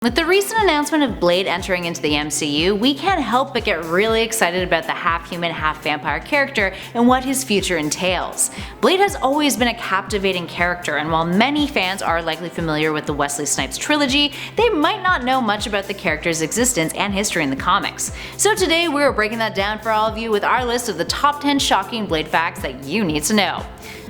With the recent announcement of Blade entering into the MCU, we can't help but get really excited about the half-human, half-vampire character and what his future entails. Blade has always been a captivating character, and while many fans are likely familiar with the Wesley Snipes trilogy, they might not know much about the character's existence and history in the comics. So today we're breaking that down for all of you with our list of the top 10 shocking Blade facts that you need to know.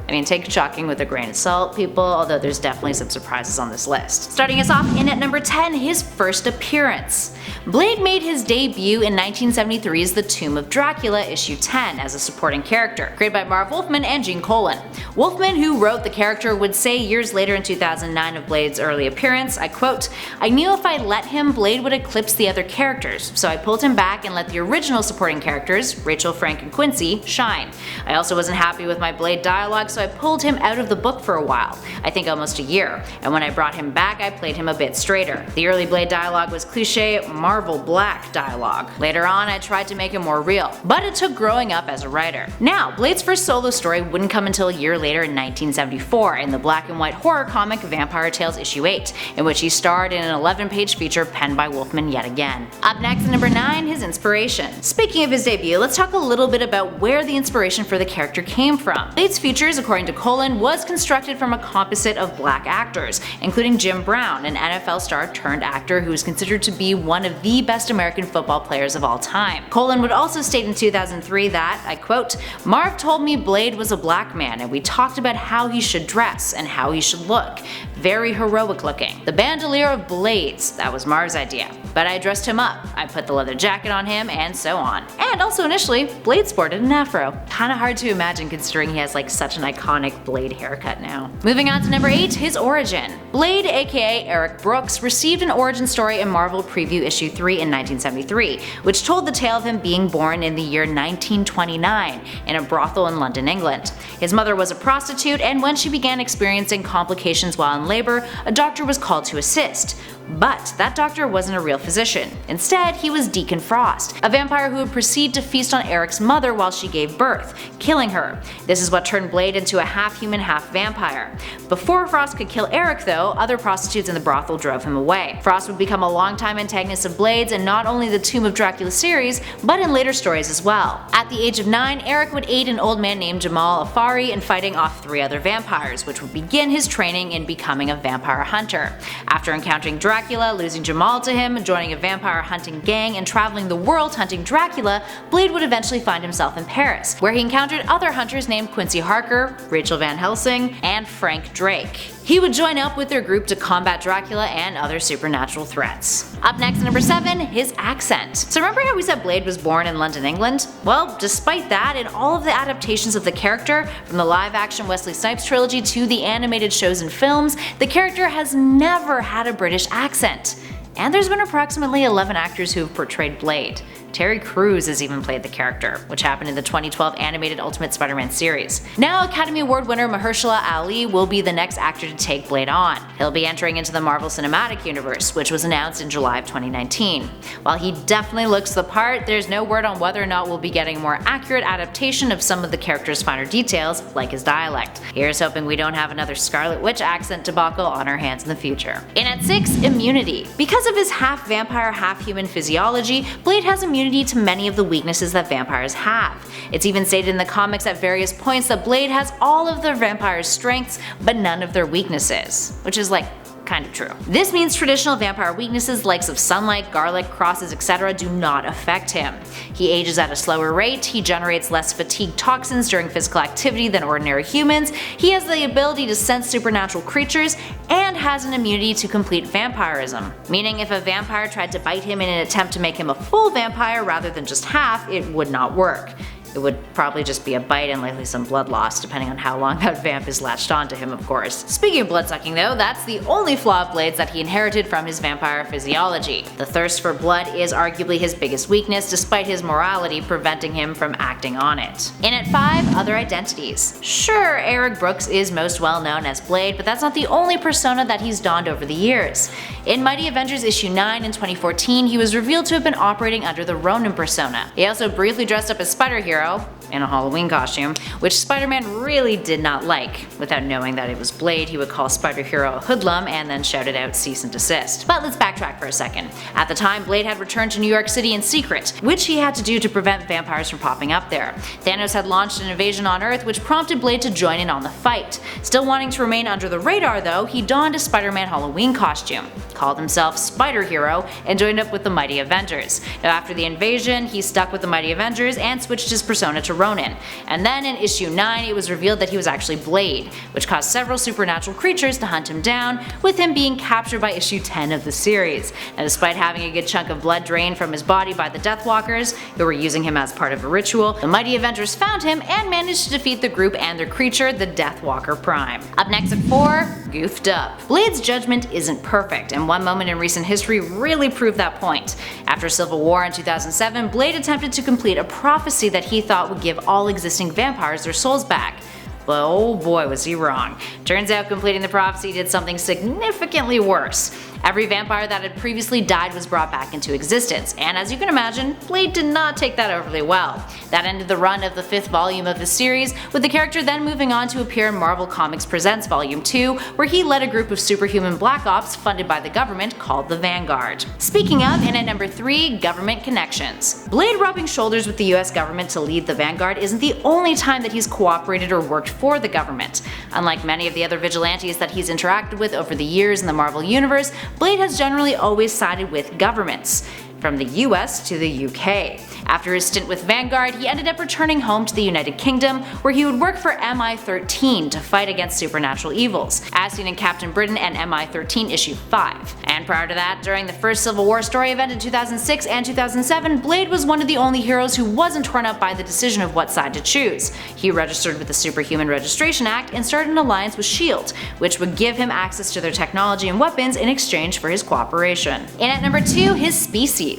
I mean, take shocking with a grain of salt, people, although there's definitely some surprises on this list. Starting us off in at number 10, his first appearance. Blade made his debut in 1973's The Tomb of Dracula issue 10 as a supporting character, created by Marv Wolfman and Gene Colan. Wolfman, who wrote the character, would say years later in 2009 of Blade's early appearance, I quote, "I knew if I let him, Blade would eclipse the other characters, so I pulled him back and let the original supporting characters, Rachel, Frank, and Quincy, shine. I also wasn't happy with my Blade dialogue, so I pulled him out of the book for a while, I think almost a year, and when I brought him back I played him a bit straighter. The early Blade dialogue was cliche Marvel Black dialogue. Later on I tried to make it more real, but it took growing up as a writer." Now, Blade's first solo story wouldn't come until a year later in 1974 in the black and white horror comic Vampire Tales issue 8, in which he starred in an 11-page feature penned by Wolfman yet again. Up next at number 9, his inspiration. Speaking of his debut, let's talk a little bit about where the inspiration for the character came from. Blade's features, according to Colan, was constructed from a composite of black actors, including Jim Brown, an NFL star turned actor who is considered to be one of the best American football players of all time. Colan would also state in 2003 that, I quote, "Marv told me Blade was a black man and we talked about how he should dress and how he should look. Very heroic looking. The bandolier of blades, that was Marv's idea. But I dressed him up, I put the leather jacket on him, and so on." And also initially, Blade sported an afro. Kinda hard to imagine considering he has like such an iconic Blade haircut now. Moving on to number 8, his origin. Blade, aka Eric Brooks, received an origin story in Marvel Preview issue 3 in 1973, which told the tale of him being born in the year 1929 in a brothel in London, England. His mother was a prostitute, and when she began experiencing complications while in labor, a doctor was called to assist. But that doctor wasn't a real physician. Instead, he was Deacon Frost, a vampire who would proceed to feast on Eric's mother while she gave birth, killing her. This is what turned Blade into a half-human, half-vampire. Before Frost could kill Eric though, other prostitutes in the brothel drove him away. Frost would become a longtime antagonist of Blade's in not only the Tomb of Dracula series, but in later stories as well. At the age of 9, Eric would aid an old man named Jamal Afari in fighting off 3 other vampires, which would begin his training in becoming a vampire hunter. After encountering Dracula, losing Jamal to him, joining a vampire hunting gang, and traveling the world hunting Dracula, Blade would eventually find himself in Paris, where he encountered other hunters named Quincy Harker, Rachel Van Helsing, and Frank Drake. He would join up with their group to combat Dracula and other supernatural threats. Up next at number 7, his accent. So remember how we said Blade was born in London, England? Well, despite that, in all of the adaptations of the character, from the live-action Wesley Snipes trilogy to the animated shows and films, the character has never had a British accent. And there's been approximately 11 actors who have portrayed Blade. Terry Crews has even played the character, which happened in the 2012 animated Ultimate Spider-Man series. Now Academy Award winner Mahershala Ali will be the next actor to take Blade on. He'll be entering into the Marvel Cinematic Universe, which was announced in July of 2019. While he definitely looks the part, there's no word on whether or not we'll be getting a more accurate adaptation of some of the character's finer details, like his dialect. Here's hoping we don't have another Scarlet Witch accent debacle on our hands in the future. In at 6, immunity. Because of his half-vampire, half-human physiology, Blade has immunity to many of the weaknesses that vampires have. It's even stated in the comics at various points that Blade has all of the vampire's strengths, but none of their weaknesses, which is like kind of true. This means traditional vampire weaknesses likes of sunlight, garlic, crosses, etc. do not affect him. He ages at a slower rate, he generates less fatigue toxins during physical activity than ordinary humans, he has the ability to sense supernatural creatures, and has an immunity to complete vampirism. Meaning if a vampire tried to bite him in an attempt to make him a full vampire rather than just half, it would not work. It would probably just be a bite and likely some blood loss, depending on how long that vamp is latched onto him, of course. Speaking of bloodsucking though, that's the only flaw of Blade's that he inherited from his vampire physiology. The thirst for blood is arguably his biggest weakness, despite his morality preventing him from acting on it. In at 5, other identities. Sure, Eric Brooks is most well known as Blade, but that's not the only persona that he's donned over the years. In Mighty Avengers issue 9 in 2014, he was revealed to have been operating under the Ronin persona. He also briefly dressed up as Spider-Hero, in a Halloween costume, which Spider-Man really did not like. Without knowing that it was Blade, he would call Spider Hero a hoodlum and then shouted out cease and desist. But let's backtrack for a second. At the time, Blade had returned to New York City in secret, which he had to do to prevent vampires from popping up there. Thanos had launched an invasion on Earth, which prompted Blade to join in on the fight. Still wanting to remain under the radar though, he donned a Spider-Man Halloween costume, called himself Spider Hero, and joined up with the Mighty Avengers. Now after the invasion, he stuck with the Mighty Avengers and switched his persona to Ronin. And then in issue 9, it was revealed that he was actually Blade, which caused several supernatural creatures to hunt him down, with him being captured by issue 10 of the series. And despite having a good chunk of blood drained from his body by the Deathwalkers, who were using him as part of a ritual, the Mighty Avengers found him and managed to defeat the group and their creature, the Deathwalker Prime. Up next at 4, Goofed Up. Blade's judgment isn't perfect, and one moment in recent history really proved that point. After Civil War in 2007, Blade attempted to complete a prophecy that he thought would give all existing vampires their souls back. But oh boy was he wrong. Turns out completing the prophecy did something significantly worse. Every vampire that had previously died was brought back into existence, and as you can imagine, Blade did not take that overly well. That ended the run of the 5th volume of the series, with the character then moving on to appear in Marvel Comics Presents Volume 2, where he led a group of superhuman black ops funded by the government called the Vanguard. Speaking of, in at number 3, Government Connections. Blade rubbing shoulders with the US government to lead the Vanguard isn't the only time that he's cooperated or worked for the government. Unlike many of the other vigilantes that he's interacted with over the years in the Marvel Universe, Blade has generally always sided with governments, from the US to the UK. After his stint with Vanguard, he ended up returning home to the United Kingdom, where he would work for MI-13 to fight against supernatural evils, as seen in Captain Britain and MI-13 issue 5. And prior to that, during the first Civil War story event in 2006 and 2007, Blade was one of the only heroes who wasn't torn up by the decision of what side to choose. He registered with the Superhuman Registration Act and started an alliance with S.H.I.E.L.D., which would give him access to their technology and weapons in exchange for his cooperation. And at number 2, his species.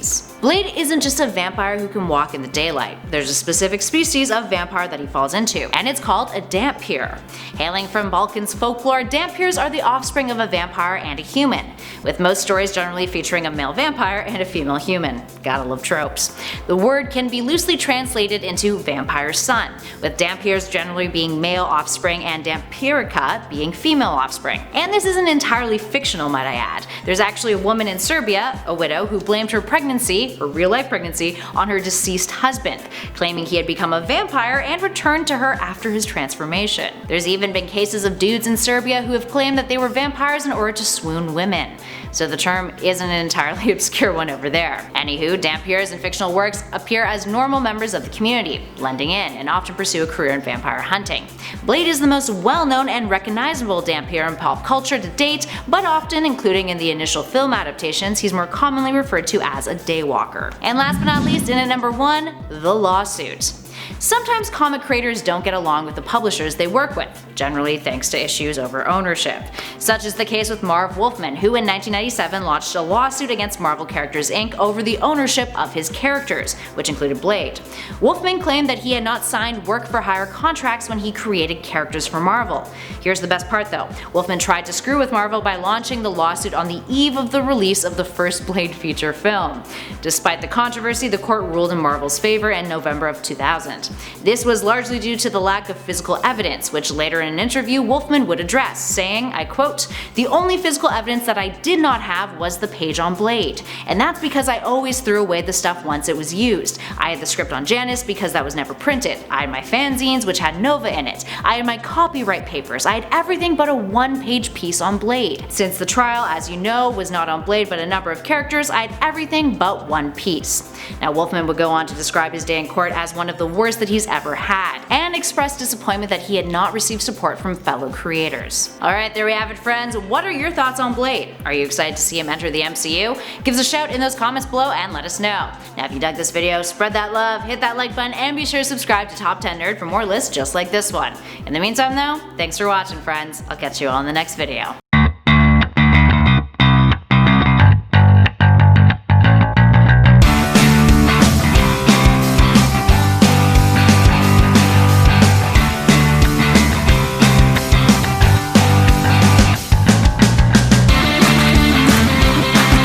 Blade isn't just a vampire who can walk in the daylight. There's a specific species of vampire that he falls into, and it's called a Dhampir. Hailing from Balkan's folklore, Dhampirs are the offspring of a vampire and a human, with most stories generally featuring a male vampire and a female human. Gotta love tropes. The word can be loosely translated into vampire son, with Dhampirs generally being male offspring and Dhampirica being female offspring. And this isn't entirely fictional, might I add. There's actually a woman in Serbia, a widow, who blamed her pregnancy, her real-life pregnancy, on her deceased husband, claiming he had become a vampire and returned to her after his transformation. There's even been cases of dudes in Serbia who have claimed that they were vampires in order to swoon women. So the term isn't an entirely obscure one over there. Anywho, Dhampirs in fictional works appear as normal members of the community, blending in and often pursue a career in vampire hunting. Blade is the most well-known and recognizable Dhampir in pop culture to date, but often, including in the initial film adaptations, he's more commonly referred to as a daywalker. And last but not least, in at number 1, the lawsuit. Sometimes comic creators don't get along with the publishers they work with, generally thanks to issues over ownership. Such is the case with Marv Wolfman, who in 1997 launched a lawsuit against Marvel Characters Inc. over the ownership of his characters, which included Blade. Wolfman claimed that he had not signed work-for-hire contracts when he created characters for Marvel. Here's the best part though. Wolfman tried to screw with Marvel by launching the lawsuit on the eve of the release of the first Blade feature film. Despite the controversy, the court ruled in Marvel's favor in November of 2000. This was largely due to the lack of physical evidence, which later in an interview Wolfman would address, saying, I quote, "The only physical evidence that I did not have was the page on Blade, and that's because I always threw away the stuff once it was used. I had the script on Janice because that was never printed. I had my fanzines which had Nova in it. I had my copyright papers. I had everything but a one-page piece on Blade. Since the trial, as you know, was not on Blade but a number of characters, I had everything but one piece." Now Wolfman would go on to describe his day in court as one of the worst that he's ever had, and expressed disappointment that he had not received support from fellow creators. Alright, there we have it friends. What are your thoughts on Blade? Are you excited to see him enter the MCU? Give us a shout in those comments below and let us know. Now if you dug this video, spread that love, hit that like button, and be sure to subscribe to Top 10 Nerd for more lists just like this one. In the meantime though, thanks for watching friends. I'll catch you all in the next video.